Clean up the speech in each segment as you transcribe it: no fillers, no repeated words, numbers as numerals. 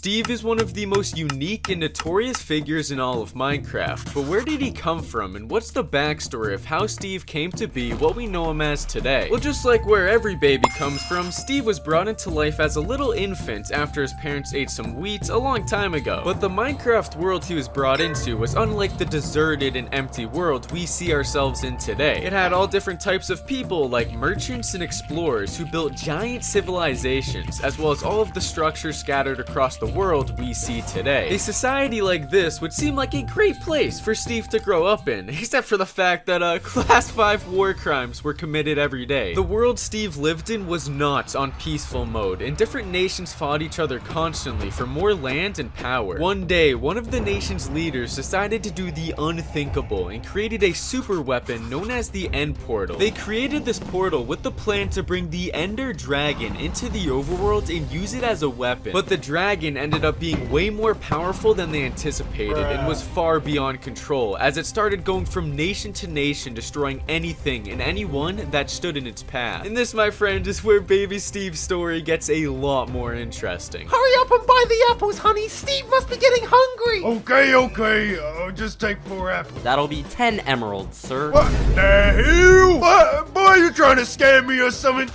Steve is one of the most unique and notorious figures in all of Minecraft, but where did he come from and what's the backstory of how Steve came to be what we know him as today? Well, just like where every baby comes from, Steve was brought into life as a little infant after his parents ate some wheat a long time ago. But the Minecraft world he was brought into was unlike the deserted and empty world we see ourselves in today. It had all different types of people like merchants and explorers who built giant civilizations, as well as all of the structures scattered across the world we see today. A society like this would seem like a great place for Steve to grow up in, except for the fact that class 5 war crimes were committed every day. The world Steve lived in was not on peaceful mode, and different nations fought each other constantly for more land and power. One day, one of the nation's leaders decided to do the unthinkable and created a super weapon known as the End Portal. They created this portal with the plan to bring the Ender Dragon into the overworld and use it as a weapon, but the dragon ended up being way more powerful than they anticipated and was far beyond control, as it started going from nation to nation, destroying anything and anyone that stood in its path. And this, my friend, is where baby Steve's story gets a lot more interesting. Hurry up and buy the apples, honey. Steve must be getting hungry. Okay. I'll just take 4 apples. That'll be 10 emeralds, sir. What the hell? What? Boy, you trying to scam me or something?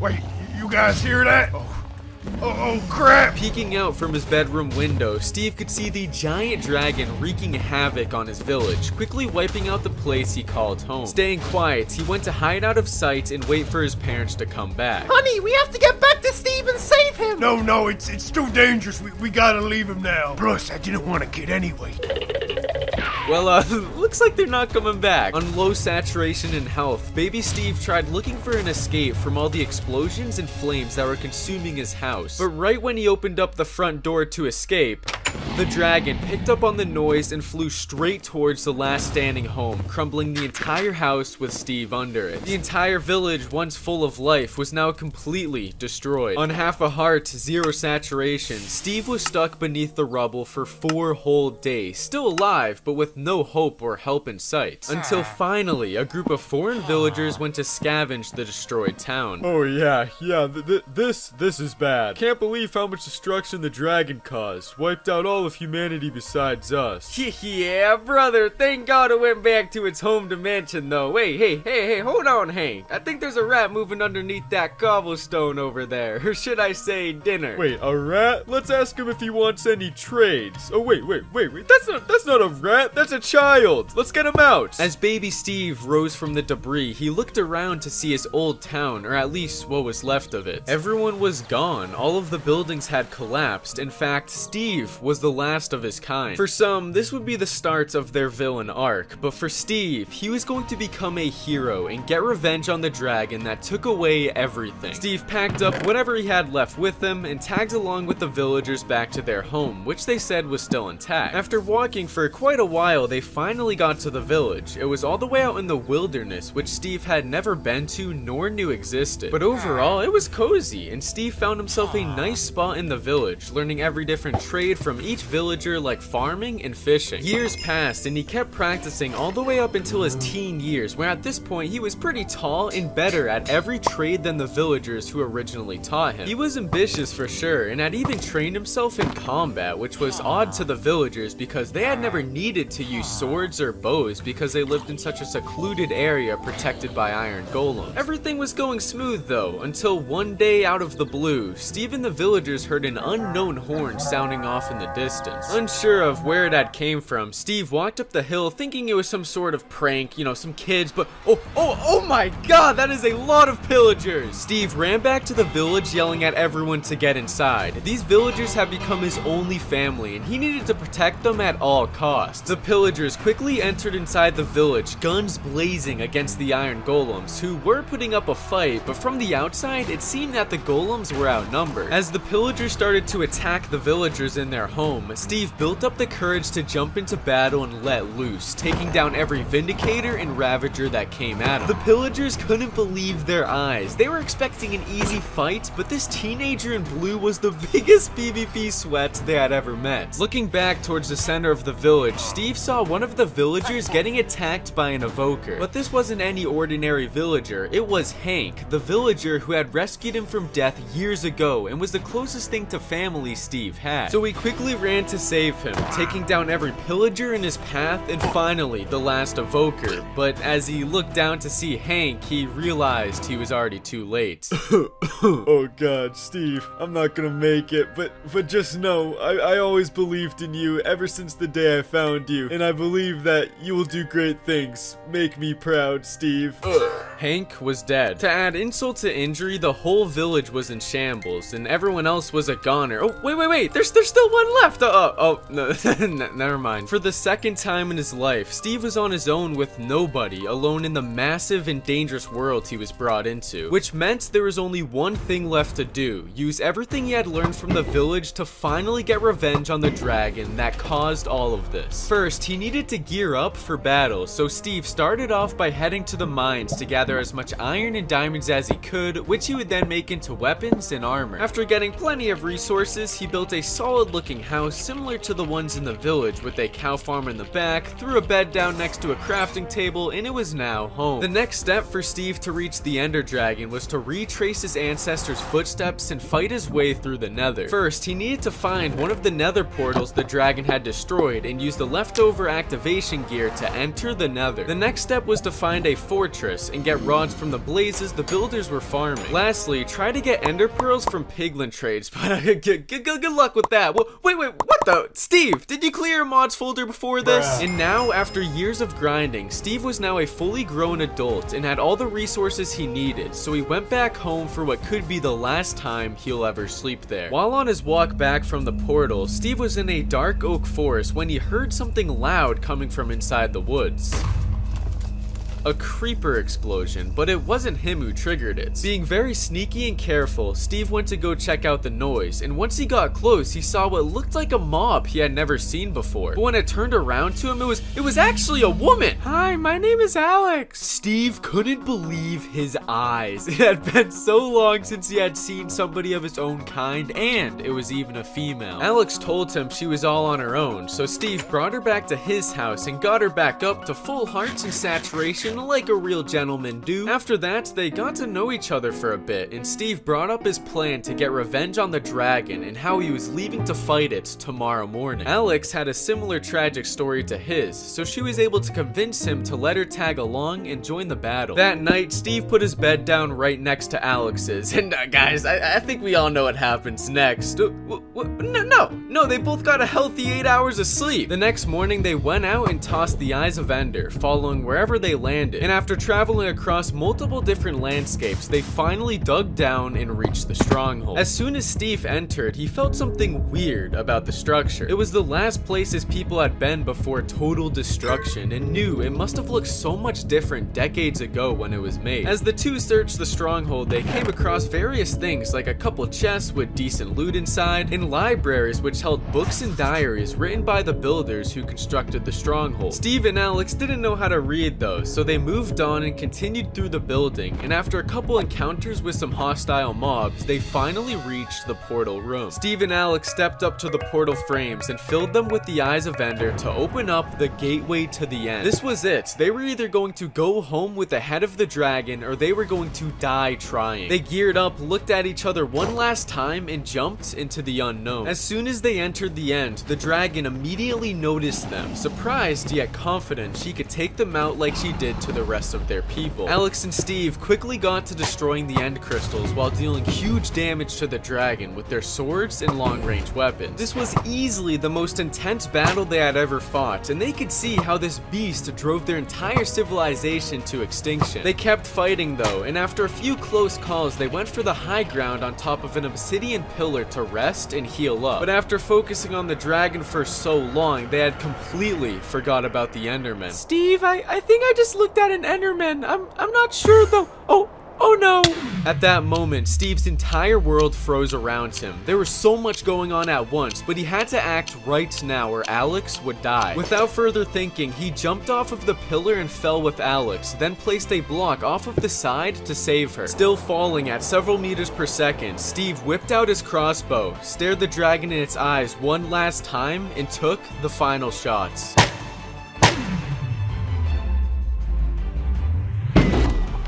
Wait, you guys hear that? Oh, crap! Peeking out from his bedroom window, Steve could see the giant dragon wreaking havoc on his village, quickly wiping out the place he called home. Staying quiet, he went to hide out of sight and wait for his parents to come back. Honey, we have to get back to Steve and save him. No, it's too dangerous. We gotta leave him now. Plus, I didn't want a kid anyway. Well, looks like they're not coming back. On low saturation and health, baby Steve tried looking for an escape from all the explosions and flames that were consuming his house. But right when he opened up the front door to escape, the dragon picked up on the noise and flew straight towards the last standing home, crumbling the entire house with Steve under it. The entire village, once full of life, was now completely destroyed. On half a heart, 0 saturation, Steve was stuck beneath the rubble for 4 whole days, still alive, but with no hope or help in sight. Until finally, a group of foreign villagers went to scavenge the destroyed town. Oh yeah, this is bad. Can't believe how much destruction the dragon caused. Wiped out all of humanity besides us. Yeah, brother, thank God it went back to its home dimension though. Wait, hey, hold on, Hank. I think there's a rat moving underneath that cobblestone over there. Or should I say dinner? Wait, a rat? Let's ask him if he wants any trades. Oh wait, that's not a rat, that's a child. Let's get him out. As baby Steve rose from the debris, he looked around to see his old town, or at least what was left of it. Everyone was gone. All of the buildings had collapsed. In fact, Steve was the last of his kind. For some, this would be the start of their villain arc, but for Steve, he was going to become a hero and get revenge on the dragon that took away everything. Steve packed up whatever he had left with him and tagged along with the villagers back to their home, which they said was still intact. After walking for quite a while, they finally got to the village. It was all the way out in the wilderness, which Steve had never been to nor knew existed. But overall, it was cozy, and Steve found himself a nice spot in the village, learning every different trade from each villager like farming and fishing. Years passed and he kept practicing all the way up until his teen years, where at this point he was pretty tall and better at every trade than the villagers who originally taught him. He was ambitious for sure and had even trained himself in combat, which was odd to the villagers because they had never needed to use swords or bows because they lived in such a secluded area protected by iron golems. Everything was going smooth though, until one day out of the blue, Steve and the villagers heard an unknown horn sounding off in the distance. Unsure of where it had came from, Steve walked up the hill thinking it was some sort of prank, some kids, but oh my god, that is a lot of pillagers! Steve ran back to the village yelling at everyone to get inside. These villagers had become his only family and he needed to protect them at all costs. The pillagers quickly entered inside the village, guns blazing against the iron golems, who were putting up a fight, but from the outside it seemed that the golems were outnumbered. As the pillagers started to attack the villagers in their home, home, Steve built up the courage to jump into battle and let loose, taking down every Vindicator and Ravager that came at him. The pillagers couldn't believe their eyes. They were expecting an easy fight, but this teenager in blue was the biggest PvP sweat they had ever met. Looking back towards the center of the village, Steve saw one of the villagers getting attacked by an evoker. But this wasn't any ordinary villager, it was Hank, the villager who had rescued him from death years ago and was the closest thing to family Steve had. So he quickly ran to save him, taking down every pillager in his path and finally the last evoker. But as he looked down to see Hank, he realized he was already too late. Oh god, Steve, I'm not gonna make it, but just know, I always believed in you ever since the day I found you, and I believe that you will do great things. Make me proud, Steve. Hank was dead. To add insult to injury, the whole village was in shambles, and everyone else was a goner. Oh, wait, there's still one left! No, never mind. For the second time in his life, Steve was on his own with nobody, alone in the massive and dangerous world he was brought into, which meant there was only one thing left to do: use everything he had learned from the village to finally get revenge on the dragon that caused all of this. First, he needed to gear up for battle, so Steve started off by heading to the mines to gather as much iron and diamonds as he could, which he would then make into weapons and armor. After getting plenty of resources, he built a solid looking house similar to the ones in the village, with a cow farm in the back, threw a bed down next to a crafting table, and it was now home. The next step for Steve to reach the Ender Dragon was to retrace his ancestors' footsteps and fight his way through the Nether. First, he needed to find one of the Nether portals the dragon had destroyed and use the leftover activation gear to enter the Nether. The next step was to find a fortress and get rods from the blazes the builders were farming. Lastly, try to get ender pearls from piglin trades, but good luck with that. Wait, what the? Steve, did you clear your mods folder before this? Bruh. And now, after years of grinding, Steve was now a fully grown adult and had all the resources he needed, so he went back home for what could be the last time he'll ever sleep there. While on his walk back from the portal, Steve was in a dark oak forest when he heard something loud coming from inside the woods. A creeper explosion, but it wasn't him who triggered it. Being very sneaky and careful, Steve went to go check out the noise, and once he got close, he saw what looked like a mob he had never seen before. But when it turned around to him, it was actually a woman! Hi, my name is Alex. Steve couldn't believe his eyes. It had been so long since he had seen somebody of his own kind, and it was even a female. Alex told him she was all on her own, so Steve brought her back to his house and got her back up to full hearts and saturation like a real gentleman do. After that, they got to know each other for a bit, and Steve brought up his plan to get revenge on the dragon and how he was leaving to fight it tomorrow morning. Alex had a similar tragic story to his, so she was able to convince him to let her tag along and join the battle. That night, Steve put his bed down right next to Alex's, and guys, I think we all know what happens next. No, they both got a healthy 8 hours of sleep. The next morning, they went out and tossed the Eyes of Ender, following wherever they landed. And after traveling across multiple different landscapes, they finally dug down and reached the stronghold. As soon as Steve entered, he felt something weird about the structure. It was the last place his people had been before total destruction, and knew it must have looked so much different decades ago when it was made. As the two searched the stronghold, they came across various things like a couple chests with decent loot inside, and libraries which held books and diaries written by the builders who constructed the stronghold. Steve and Alex didn't know how to read though, so they moved on and continued through the building, and after a couple encounters with some hostile mobs, they finally reached the portal room. Steve and Alex stepped up to the portal frames and filled them with the Eyes of Ender to open up the gateway to the end. This was it. They were either going to go home with the head of the dragon, or they were going to die trying. They geared up, looked at each other one last time, and jumped into the unknown. As soon as they entered the end, the dragon immediately noticed them, surprised yet confident she could take them out like she did to the rest of their people. Alex and Steve quickly got to destroying the end crystals while dealing huge damage to the dragon with their swords and long-range weapons. This was easily the most intense battle they had ever fought, and they could see how this beast drove their entire civilization to extinction. They kept fighting though, and after a few close calls, they went for the high ground on top of an obsidian pillar to rest and heal up. But after focusing on the dragon for so long, they had completely forgot about the Enderman. Steve, I think I just looked at an Enderman. I'm not sure though. Oh Oh no! At that moment, Steve's entire world froze around him. There was so much going on at once, but he had to act right now or Alex would die. Without further thinking, he jumped off of the pillar and fell with Alex, then placed a block off of the side to save her. Still falling at several meters per second, Steve whipped out his crossbow, stared the dragon in its eyes one last time, and took the final shots.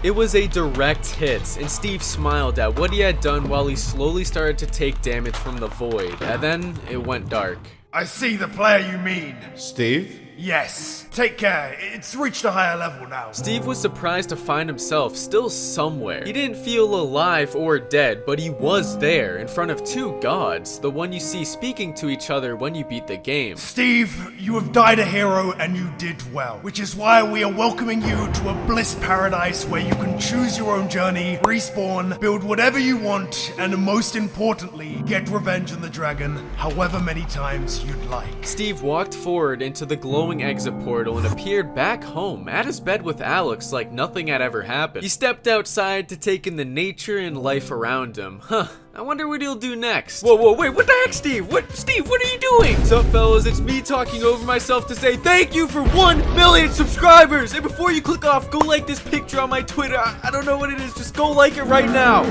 It was a direct hit, and Steve smiled at what he had done while he slowly started to take damage from the void, and then it went dark. I see the player you mean. Steve? Yes. Take care. It's reached a higher level now. Steve was surprised to find himself still somewhere. He didn't feel alive or dead, but he was there, in front of two gods, the one you see speaking to each other when you beat the game. Steve, you have died a hero and you did well, which is why we are welcoming you to a bliss paradise where you can choose your own journey, respawn, build whatever you want, and most importantly, get revenge on the dragon however many times you'd like. Steve walked forward into the glowing exit portal and appeared back home at his bed with Alex like nothing had ever happened. He stepped outside to take in the nature and life around him. I wonder what he'll do next. Whoa, wait, what the heck, Steve? Steve, what are you doing? What's up, fellas? It's me talking over myself to say thank you for 1 million subscribers. And before you click off, go like this picture on my Twitter. I don't know what it is. Just go like it right now.